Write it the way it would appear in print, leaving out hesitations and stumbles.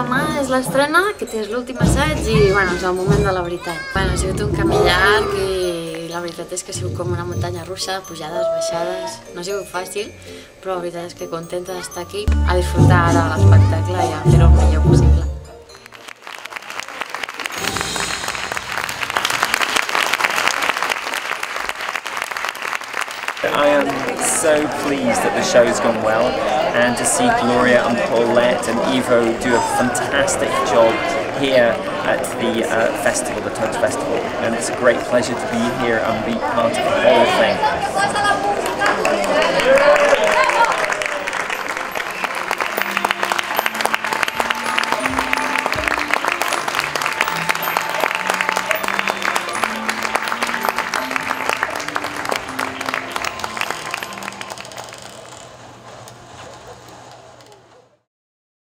demà és l'estrena, aquest és l'últim assaig i bueno, és el moment de la veritat. Bueno, ha sigut un camí llarg i la veritat és que ha sigut com una muntanya russa, pujades, baixades, no ha sigut fàcil, però la veritat és que contenta d'estar aquí, a disfrutar ara de l'espectacle i a fer-ho el millor possible. I am so pleased that the show's gone well, and to see Gloria and Paulette and Ivo do a fantastic job here at the festival, the Tugs Festival, and it's a great pleasure to be here and be part of the whole thing.